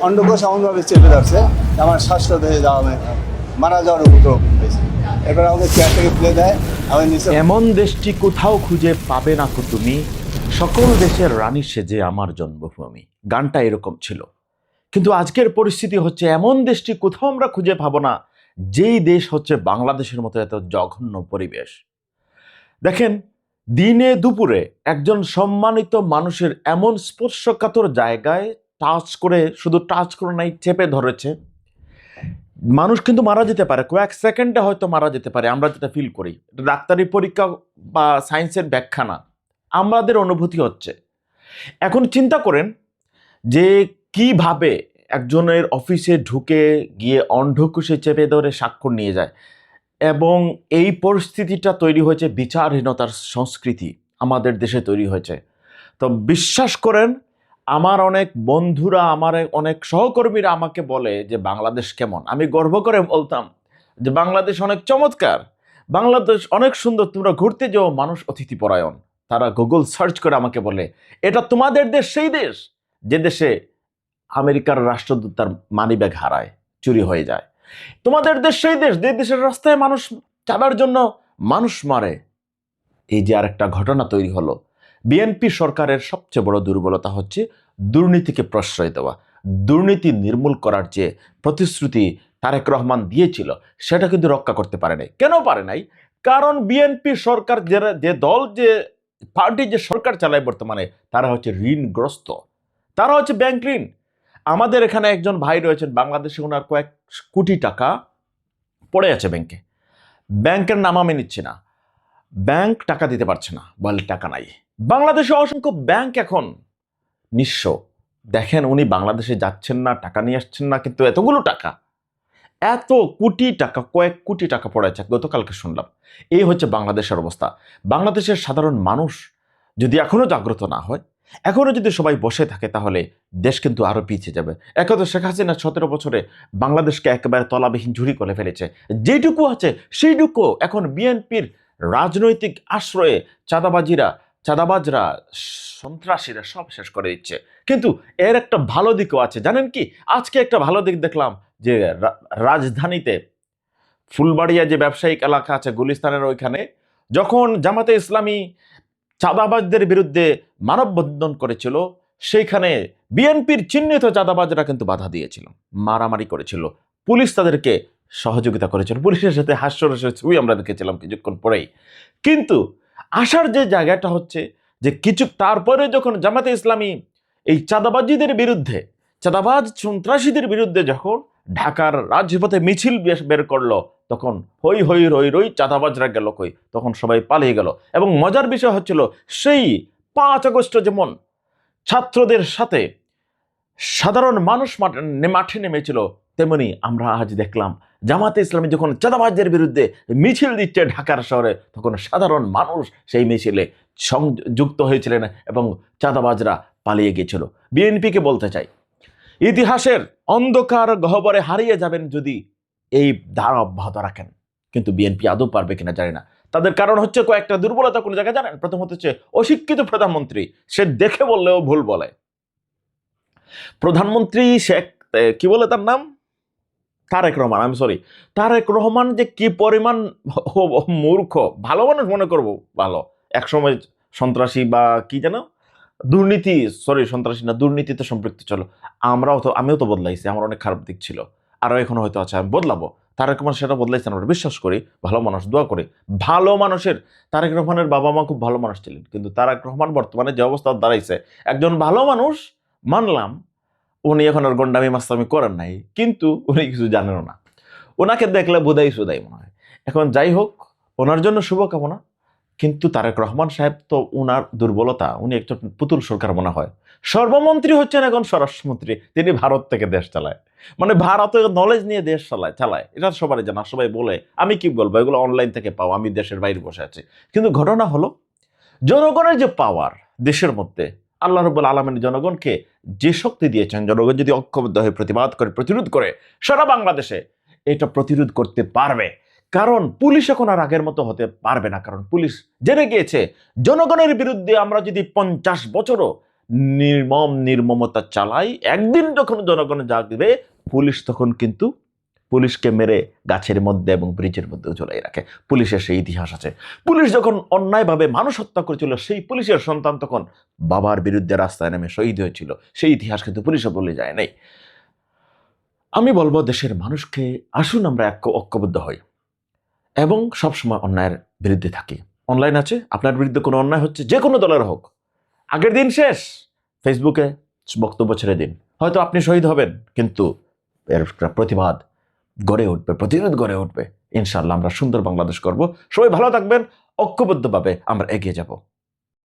অন্ডকোষ এমনভাবে চেপে ধরছে আমার শ্বাসরোধ হয়ে যাওয়া মারা যাওয়ার উপক্রম হয়েছে। এবার আমাকে চেয়ার থেকে ফেলে দেয়, আমি নিচে। এমন দেশটি কোথাও খুঁজে পাবে না কো তুমি, সকল দেশের রানী সেজে আমার জন্মভূমি। গানটা এরকম ছিল, কিন্তু আজকের পরিস্থিতি হচ্ছে এমন দেশটি কোথাও আমরা খুঁজে পাবো না, যেই দেশ হচ্ছে বাংলাদেশের মতো এত জঘন্য পরিবেশ। দেখেন, দিনে দুপুরে একজন সম্মানিত মানুষের এমন স্পর্শকাতর জায়গায় টাচ করে, শুধু টাচ করে নাই, চেপে ধরেছে। মানুষ কিন্তু মারা যেতে পারে, কয়েক সেকেন্ডে হয়তো মারা যেতে পারে, আমরা যেটা ফিল করি। ডাক্তারি পরীক্ষা বা সায়েন্সের ব্যাখ্যা না, আমাদের অনুভূতি হচ্ছে। এখন চিন্তা করেন যে কিভাবে একজনের অফিসে ঢুকে গিয়ে অন্ধকুশে চেপে ধরে স্বাক্ষর নিয়ে যায়, এবং এই পরিস্থিতিটা তৈরি হয়েছে বিচারহীনতার সংস্কৃতি আমাদের দেশে তৈরি হয়েছে। তো বিশ্বাস করেন, আমার অনেক বন্ধুরা, আমার অনেক সহকর্মীরা আমাকে বলে যে বাংলাদেশ কেমন। আমি গর্ব করে বলতাম যে বাংলাদেশ অনেক চমৎকার, বাংলাদেশ অনেক সুন্দর, তোমরা ঘুরতে যাও, মানুষ অতিথিপরায়ণ। তারা গুগল সার্চ করে আমাকে বলে, এটা তোমাদের দেশ, সেই দেশ যে দেশে আমেরিকার রাষ্ট্রদূত তার মানিব্যাগ হারায়, চুরি হয়ে যায়। তোমাদের দেশ সেই দেশ যে দেশের রাস্তায় মানুষ চাঁদার জন্য মানুষ মারে। এই যে আরেকটা ঘটনা তৈরি হলো, বিএনপি সরকারের সবচেয়ে বড় দুর্বলতা হচ্ছে দুর্নীতিকে প্রশ্রয় দেওয়া। দুর্নীতি নির্মূল করার যে প্রতিশ্রুতি তারেক রহমান দিয়েছিল, সেটা কিন্তু রক্ষা করতে পারে নাই। কেন পারে নাই? কারণ বিএনপি সরকার, যে দল, যে পার্টি, যে সরকার চালায় বর্তমানে, তারা হচ্ছে ঋণগ্রস্ত, তারা হচ্ছে ব্যাংক ঋণ। আমাদের এখানে একজন ভাই রয়েছেন বাংলাদেশে, ওনার কয়েক কোটি টাকা পড়ে আছে ব্যাংকে। ব্যাংকের নাম আমি নিচ্ছি না, ব্যাংক টাকা দিতে পারছে না, বলে টাকা নাই। বাংলাদেশে অসংখ্য ব্যাংক এখন নিঃস্ব। দেখেন, উনি বাংলাদেশে যাচ্ছেন না, টাকা নিয়ে আসছেন না, কিন্তু এতগুলো টাকা, এত কোটি টাকা, কয়েক কোটি টাকা পড়ে আছে, গতকালকে শুনলাম। এই হচ্ছে বাংলাদেশের অবস্থা। বাংলাদেশের সাধারণ মানুষ যদি এখনো জাগ্রত না হয়, এখনো যদি সবাই বসে থাকে, তাহলে দেশ কিন্তু আরো পিছিয়ে যাবে। একে তো শেখ হাসিনা 17 বছরে বাংলাদেশকে একেবারে তলাবিহীন ঝুড়ি করে ফেলেছে। যেটুকু আছে সেইটুকু এখন বিএনপির রাজনৈতিক আশ্রয়ে চাঁদাবাজরা, সন্ত্রাসীরা সব শেষ করে দিচ্ছে। কিন্তু এর একটা ভালো দিকও আছে, জানেন কি? আজকে একটা ভালো দিক দেখলাম যে রাজধানীতে ফুলবাড়িয়া যে ব্যবসায়িক এলাকা আছে গুলিস্তানের ওইখানে, যখন জামাতে ইসলামী চাঁদাবাজদের বিরুদ্ধে মানববন্ধন করেছিল, সেইখানে বিএনপির চিহ্নিত চাঁদাবাজরা কিন্তু বাধা দিয়েছিল, মারামারি করেছিল, পুলিশ তাদেরকে সহযোগিতা করেছিল, পুলিশের সাথে হাস্যরসের ছবি আমরা দেখেছিলাম কিছুক্ষণ পরেই। কিন্তু আসার যে জায়গাটা হচ্ছে যে তারপরে যখন জামাতে ইসলামী এই চাঁদাবাজিদের বিরুদ্ধে, চাঁদাবাজ সন্ত্রাসীদের বিরুদ্ধে যখন ঢাকার রাজপথে মিছিল বের করলো, তখন হই হই রই রই, চাঁদাবাজরা গেল কই, তখন সবাই পালিয়ে গেল। এবং মজার বিষয় হচ্ছিল, সেই 5 আগস্ট যেমন ছাত্রদের সাথে সাধারণ মানুষ মাঠে নেমেছিল, তেমনি আমরা আজ দেখলাম জামাতে ইসলামী যখন চাঁদাবাজদের বিরুদ্ধে মিছিল দিচ্ছে ঢাকার শহরে, তখন সাধারণ মানুষ সেই মিছিলে সংযুক্ত হয়েছিলেন এবং চাঁদাবাজরা পালিয়ে গিয়েছিল। বিএনপিকে বলতে চাই, ইতিহাসের অন্ধকার গহ্বরে হারিয়ে যাবেন যদি এই ধারা অব্যাহত রাখেন। কিন্তু বিএনপি আদৌ পারবে কিনা জানি না। তাদের কারণ হচ্ছে কয়েকটা দুর্বলতা কোন জায়গায় জানেন? প্রথমত হচ্ছে অশিক্ষিত প্রধানমন্ত্রী, সে দেখে বললেও ভুল বলে। প্রধানমন্ত্রী শেখ, কি বলে তার নাম, তারেক রহমান, আমি সরি, তারেক রহমান যে কি পরিমাণ মূর্খ। ভালো মানুষ মনে করবো ভালো, একসময় সন্ত্রাসী বা কি যেন দুর্নীতি, সন্ত্রাসী না, দুর্নীতিতে সম্পৃক্ত ছিল। আমিও তো বদলাইছি, আমার অনেক খারাপ দিক ছিল, আরো এখনো হয়তো আছে, আমি বদলাবো। তারেক রহমান সেটা বদলাইছেন, আমরা বিশ্বাস করি, ভালো মানুষ, দোয়া করি ভালো মানুষের। তারেক রহমানের বাবা মা খুব ভালো মানুষ ছিলেন, কিন্তু তারেক রহমান বর্তমানে যে অবস্থা দাঁড়াইছে, একজন ভালো মানুষ মানলাম, উনি এখন আর গন্ডামি মাস্তামি করেন নাই, কিন্তু উনি কিছু জানেনও না। ওনাকে দেখলে বোধাই সুদাই মনে হয়। এখন যাই হোক, ওনার জন্য শুভকামনা। কিন্তু তারেক রহমান সাহেব তো ওনার দুর্বলতা, উনি একজন পুতুল সরকার মনে হয়। সর্বমন্ত্রী হচ্ছেন এখন স্বরাষ্ট্রমন্ত্রী, তিনি ভারত থেকে দেশ চালায়, মানে ভারতের নলেজ নিয়ে দেশ চালায়। এটা সবাই জানা, সবাই বলে, আমি কি বলবো, এগুলো অনলাইন থেকে পাও, আমি দেশের বাইরে বসে আছি। কিন্তু ঘটনা হলো, জনগণের যে পাওয়ার দেশের মধ্যে, আল্লাহ রাব্বুল আলামিন জনগণকে যে শক্তি দিয়েছেন, জনগণ যদি ঐক্যবদ্ধ হয়ে প্রতিবাদ করে, প্রতিরোধ করে সারা বাংলাদেশে, এটা প্রতিরোধ করতে পারবে। কারণ পুলিশ এখন আর আগের মতো হতে পারবে না, কারণ পুলিশ জেনে গিয়েছে জনগণের বিরুদ্ধে আমরা যদি 50 বছরও নির্মমতা চালাই, একদিন যখন জনগণ জাগবে পুলিশ তখন কিন্তু পুলিশকে মেরে গাছের মধ্যে এবং ব্রিজের মধ্যেও ঝুলাই রাখে। পুলিশের সেই ইতিহাস আছে। পুলিশ যখন অন্যায়ভাবে মানুষ হত্যা করেছিল, সেই পুলিশের সন্তান তখন বাবার বিরুদ্ধে রাস্তায় নেমে শহীদ হয়েছিল। সেই ইতিহাস কিন্তু পুলিশে বলে যায় নাই। আমি বলবো দেশের মানুষকে আসুন আমরা ঐক্যবদ্ধ হই এবং সবসময় অন্যায়ের বিরুদ্ধে থাকি। অনলাইন আছে, আপনার বিরুদ্ধে কোনো অন্যায় হচ্ছে, যে কোনো দলের হোক, আগের দিন শেষ, ফেসবুকে বক্তব্য ছেড়ে দিন। হয়তো আপনি শহীদ হবেন, কিন্তু এর প্রতিবাদ গড়ে উঠবে, প্রতিরোধ গড়ে উঠবে। ইনশাআল্লাহ আমরা সুন্দর বাংলাদেশ করব। সবাই ভালো থাকবেন, ঐক্যবদ্ধভাবে আমরা এগিয়ে যাব।